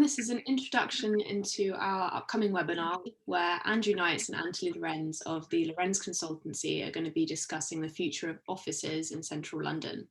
This is an introduction into our upcoming webinar where Andrew Knights and Anthony Lorenz of the Lorenz consultancy are going to be discussing the future of offices in central London.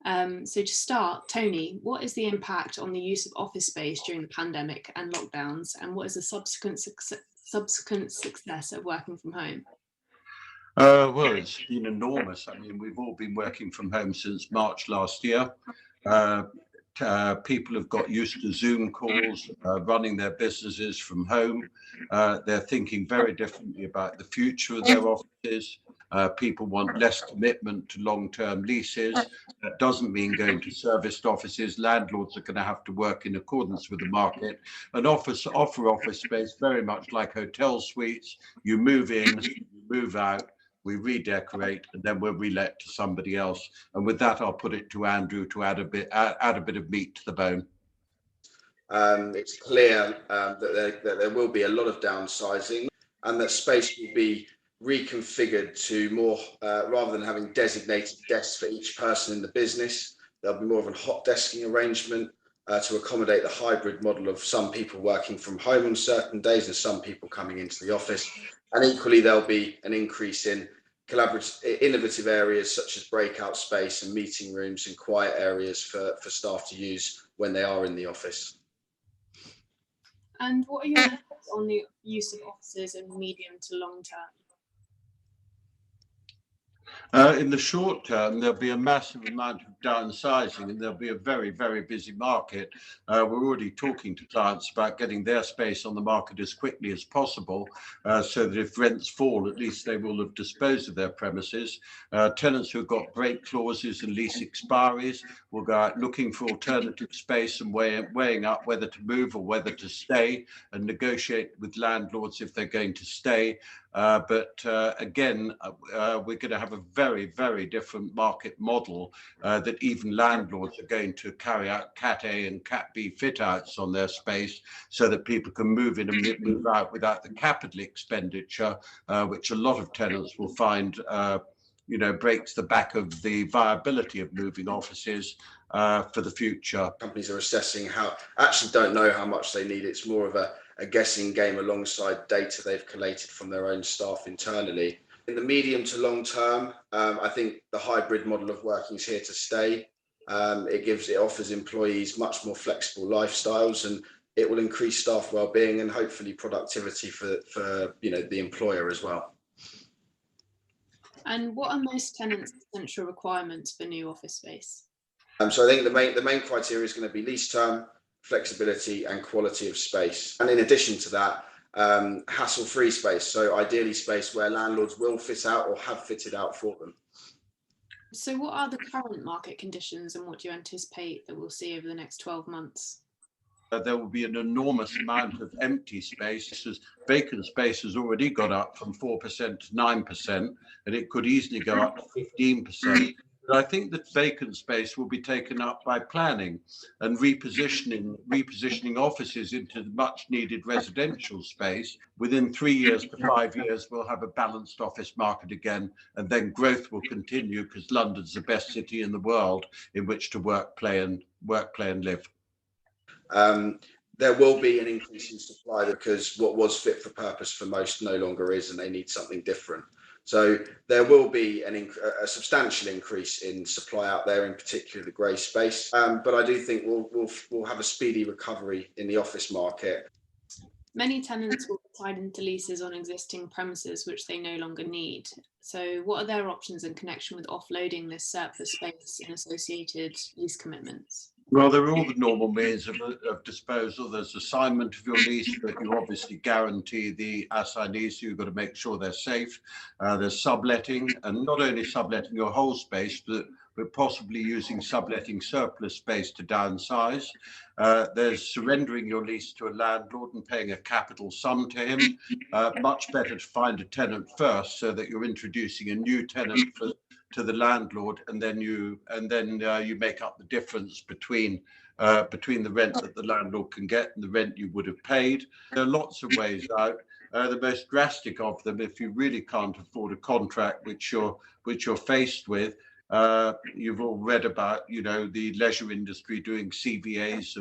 So to start, Tony, what is the impact on the use of office space during the pandemic and lockdowns, and what is the subsequent success of working from home? Well, it's been enormous. I mean, we've all been working from home since March last year. People have got used to Zoom calls, running their businesses from home. They're thinking very differently about the future of their offices. People want less commitment to long-term leases. That doesn't mean going to serviced offices. Landlords are going to have to work in accordance with the market and offer office space very much like hotel suites. You move in, you move out, we redecorate, and then we'll relet to somebody else. And with that, I'll put it to Andrew to add a bit of meat to the bone. It's clear that there will be a lot of downsizing, and that space will be reconfigured to more, rather than having designated desks for each person in the business, there'll be more of a hot desking arrangement to accommodate the hybrid model of some people working from home on certain days and some people coming into the office. And equally, there'll be an increase in innovative areas such as breakout space and meeting rooms and quiet areas for staff to use when they are in the office. And what are your thoughts on the use of offices in medium to long term? In the short term, there'll be a massive amount of downsizing and there'll be a very, very busy market. We're already talking to clients about getting their space on the market as quickly as possible, so that if rents fall, at least they will have disposed of their premises. Tenants who've got break clauses and lease expiries will go out looking for alternative space and weighing up whether to move or whether to stay, and negotiate with landlords if they're going to stay. Again, we're going to have a very, very different market model that even landlords are going to carry out Cat A and Cat B fit outs on their space so that people can move in and move out without the capital expenditure, which a lot of tenants will find breaks the back of the viability of moving offices for the future. Companies are assessing actually don't know how much they need. It's more of a guessing game alongside data they've collated from their own staff internally. In the medium to long term, I think the hybrid model of working is here to stay. It offers employees much more flexible lifestyles, and it will increase staff well-being and hopefully productivity for the employer as well. And what are most tenants' essential requirements for new office space? So I think the main criteria is going to be lease term, flexibility and quality of space. And in addition to that, hassle-free space. So ideally space where landlords will fit out or have fitted out for them. So what are the current market conditions and what do you anticipate that we'll see over the next 12 months? There will be an enormous amount of empty space. Vacant space has already got up from 4% to 9%, and it could easily go up to 15%. But I think that vacant space will be taken up by planning and repositioning offices into much needed residential space. Within 3 years to 5 years, we'll have a balanced office market again, and then growth will continue because London's the best city in the world in which to work, play and live. There will be an increase in supply because what was fit for purpose for most no longer is, and they need something different. So there will be a substantial increase in supply out there, in particular the grey space. But I do think we'll have a speedy recovery in the office market. Many tenants will be tied into leases on existing premises which they no longer need. So what are their options in connection with offloading this surplus space and associated lease commitments? Well, there are all the normal means of disposal. There's assignment of your lease, but you obviously guarantee the assignees, so you've got to make sure they're safe. There's subletting, and not only subletting your whole space, but possibly using subletting surplus space to downsize. There's surrendering your lease to a landlord and paying a capital sum to him. Much better to find a tenant first, so that you're introducing a new tenant to the landlord, and then you make up the difference between the rent that the landlord can get and the rent you would have paid. There are lots of ways out. The most drastic of them, if you really can't afford a contract which you're faced with, you've all read about the leisure industry doing CVAs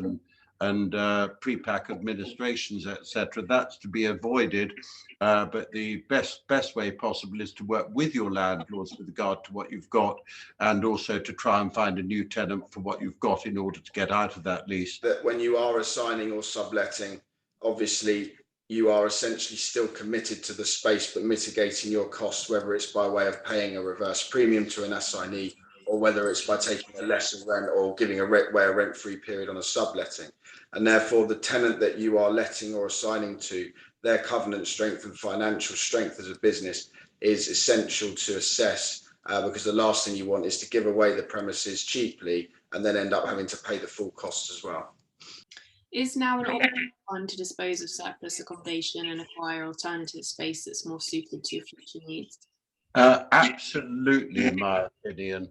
and pre-pack administrations, etc. That's to be avoided. But the best way possible is to work with your landlords with regard to what you've got, and also to try and find a new tenant for what you've got in order to get out of that lease. That when you are assigning or subletting, obviously you are essentially still committed to the space, but mitigating your costs, whether it's by way of paying a reverse premium to an assignee, or whether it's by taking a lesser rent or giving a rent-free period on a subletting. And therefore, the tenant that you are letting or assigning to, their covenant strength and financial strength as a business is essential to assess, because the last thing you want is to give away the premises cheaply and then end up having to pay the full costs as well. Is now an option time to dispose of surplus accommodation and acquire alternative space that's more suited to your future needs? Absolutely, in my opinion.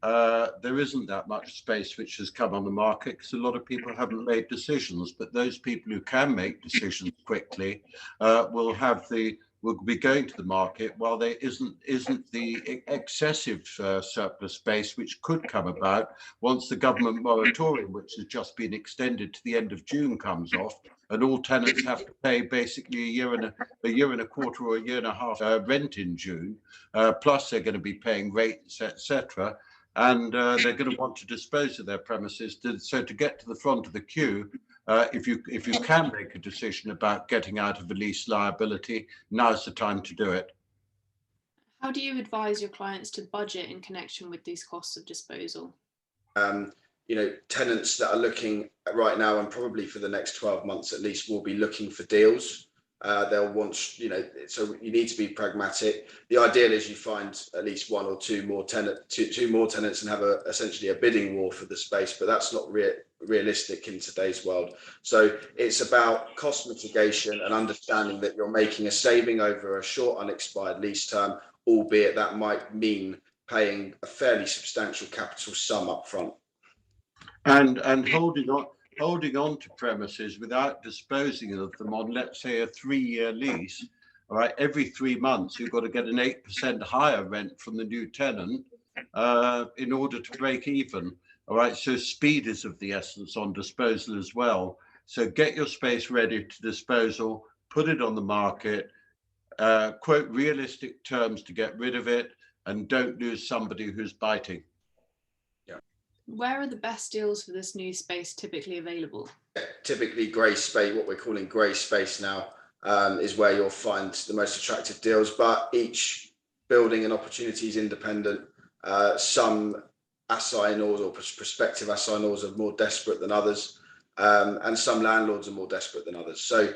There isn't that much space which has come on the market because a lot of people haven't made decisions, but those people who can make decisions quickly will be going to the market, while there isn't the excessive surplus space which could come about once the government moratorium, which has just been extended to the end of June, comes off, and all tenants have to pay basically a year and a quarter or a year and a half rent in June, plus they're going to be paying rates, etc. And they're going to want to dispose of their premises. So to get to the front of the queue, if you can make a decision about getting out of a lease liability, now's the time to do it. How do you advise your clients to budget in connection with these costs of disposal? Tenants that are looking right now, and probably for the next 12 months at least, will be looking for deals. They'll want, so you need to be pragmatic. The ideal is you find at least one or two more tenants and have essentially a bidding war for the space, but that's not realistic in today's world. So it's about cost mitigation and understanding that you're making a saving over a short unexpired lease term, albeit that might mean paying a fairly substantial capital sum up front. And holding on to premises without disposing of them on, let's say, a 3-year lease, all right, every 3 months you've got to get an 8% higher rent from the new tenant in order to break even. All right, so speed is of the essence on disposal as well. So get your space ready to disposal, put it on the market, quote realistic terms to get rid of it, and don't lose somebody who's biting. Where are the best deals for this new space typically available? Typically grey space, what we're calling grey space now, is where you'll find the most attractive deals, but each building and opportunity is independent. Some assignors or prospective assignors are more desperate than others, and some landlords are more desperate than others. So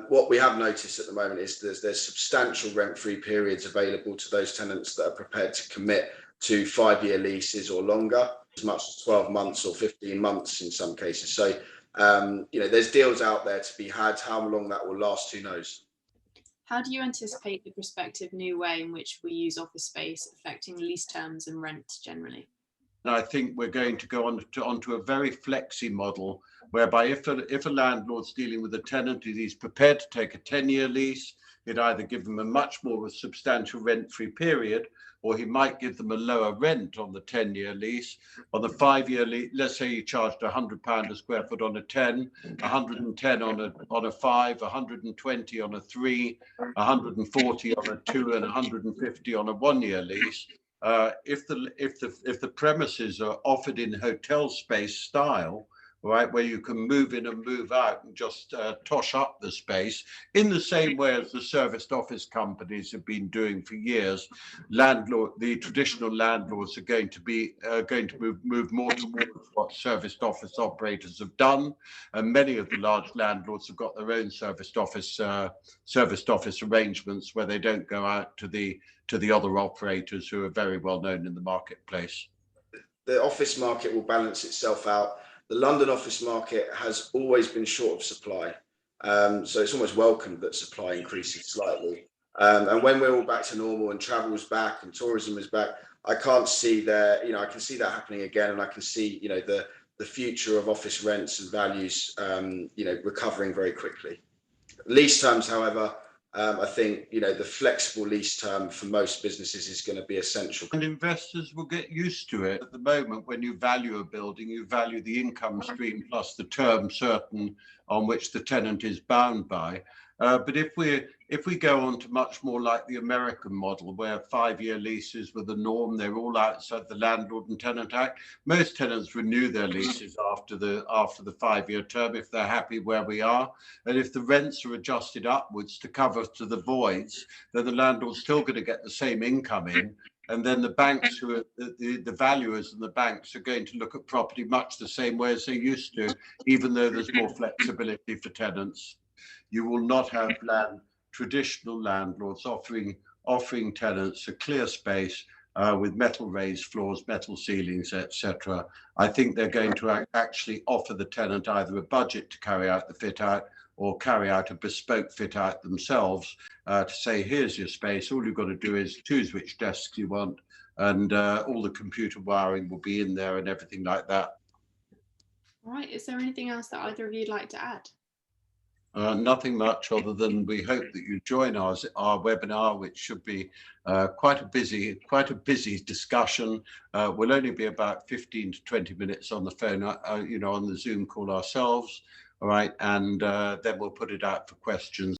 what we have noticed at the moment is there's substantial rent-free periods available to those tenants that are prepared to commit to 5-year leases or longer, as much as 12 months or 15 months in some cases. So, there's deals out there to be had. How long that will last, who knows? How do you anticipate the prospective new way in which we use office space affecting lease terms and rent generally? I think we're going to go onto a very flexi model, whereby if a landlord's dealing with a tenant who is prepared to take a 10-year lease, he'd either give them a much more substantial rent-free period, or he might give them a lower rent on the 10-year lease. On the 5-year lease, let's say you charged £100 a square foot on a 10, 110 on a 5, 120 on a 3, 140 on a 2, and 150 on a 1-year lease. If the premises are offered in hotel space style, right, where you can move in and move out and just tosh up the space in the same way as the serviced office companies have been doing for years, the traditional landlords are going to move more towards what serviced office operators have done, and many of the large landlords have got their own serviced office arrangements where they don't go out to the other operators who are very well known in the marketplace. The office market will balance itself out. The London office market has always been short of supply, so it's almost welcome that supply increases slightly. And when we're all back to normal and travel is back and tourism is back, I can't see that. I can see that happening again, and I can see the future of office rents and values recovering very quickly. Lease terms, however, I think, you know, the flexible lease term for most businesses is going to be essential. And investors will get used to it. At the moment, when you value a building, you value the income stream plus the term certain on which the tenant is bound by. But if we go on to much more like the American model, where 5-year leases were the norm, they're all outside the Landlord and Tenant Act. Most tenants renew their leases after the 5-year term if they're happy where we are, and if the rents are adjusted upwards to cover to the voids, then the landlord's still going to get the same income in. And then the banks, who are the valuers and the banks, are going to look at property much the same way as they used to, even though there's more flexibility for tenants. You will not have traditional landlords offering tenants a clear space with metal raised floors, metal ceilings, etc. I think they're going to actually offer the tenant either a budget to carry out the fit out or carry out a bespoke fit out themselves, to say, here's your space, all you've got to do is choose which desks you want, and all the computer wiring will be in there and everything like that. All right, is there anything else that either of you'd like to add? Nothing much, other than we hope that you join our webinar, which should be quite a busy discussion. We'll only be about 15 to 20 minutes on the phone, you know, on the Zoom call ourselves. All right, and then we'll put it out for questions.